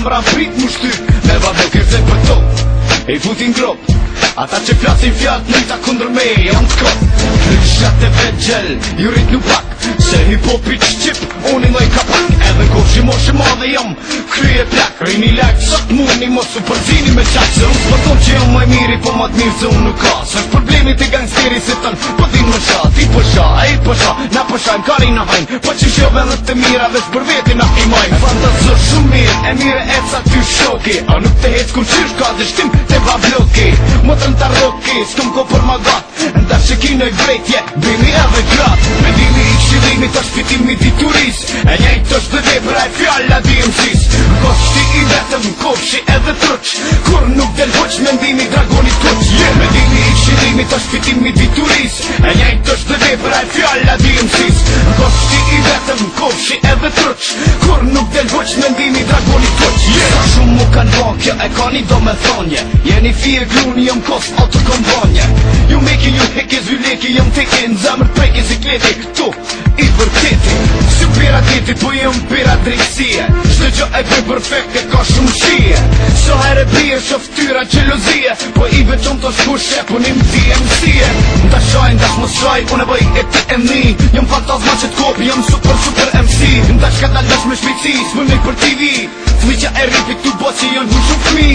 zemra prit mu shty me vado kërze për to e futin grop ata që flasin fjallë nëjta kundër me janë t'kot Kryshat e vegjel, jurit nuk pak se hip-hopit shqip, unë i noj kapak edhe kofshi moshe madhe jam krye plak, rini lak, sot muni mos u përzini me qak se unë s'pëton që jam maj miri po mat mirë se unë nuk ka se problemit e gangsteri se tën po din më sha, ti po sha, e po sha na po shajm, kari na hajn po që shove dhe të mira veç për veti na i majn fantazor shumë mirë, e mire e ca ty shoki a nuk te hec kur qysh ka dhe shtim te ba bloki motën ta roki, s'kom ko për magat nda shikino i vrejtje, bimi edhe grat me dimi i kshilimi të shpitimi dituris e njejt të shdëve pra e fjalla DMC's koshti i vetëm, kofshi edhe truq kur nuk del hoq me ndimi dragonit kuq me dimi i kshilimi të shpitimi dituris e njejt të shdëve pra e fjalla DMC's koshti i vetëm, kofshi edhe truq kur nuk del hoq me ndimi dragonit kuq sa shumë mu kanë vakja e ka një do me thonje jeni fije gruni jëm kos autokombonje ju meki ju heke zyleki jëm tekin zemër preke zikleti këtu i vërteti si pira titi po jëm pira drejtësie shtë gjo e për perfekte ka shumë shije so herë bje shoftyra gjelozije po i veçon të shkushe po nim DMC-e nda shaj, nda shmos shaj unë e bëj e ti e mi jëm fantazma që t'kopi jëm super MC nda shka dal dash me shpejtësi s'mënej për TV Fliqa e ripit tu bo që jën shumë fmi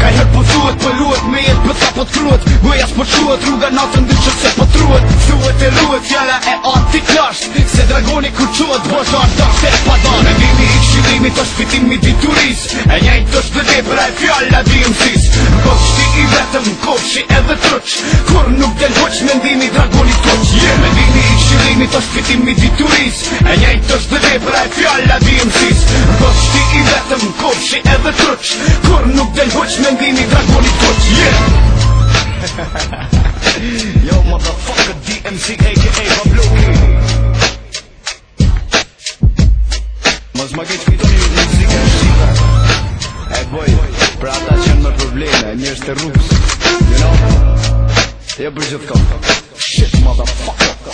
Ka her po thuet, po luet, me jet pëtha po t'kruet Goja s'po quet, rruga natën dy që se po truet Thuet e ruet, fjalla e ati klasht Se dragoni kur quet, bo zhar dasht e padan Me vimi i kshilimi të shpitimi dituris E njejt të shdëve për e fjalla DMC's Koshti i vetëm, kofshi edhe truq Kur nuk del hoq me ndimi dragonit kuq Me vimi i kshilimi të shpitimi dituris E njejt të shdëve për e fjalla DMC's Koshti i vetëm kofshi edhe truq kur nuk del hoq me ndimi dragonit kuq Yo motherfucker DMC aka Babloki Mos ma keq fitoni muzika shqipe E boj, pra ata që në probleme, njërës të rrugës You know? Jo për gjithë kohë Shit motherfucker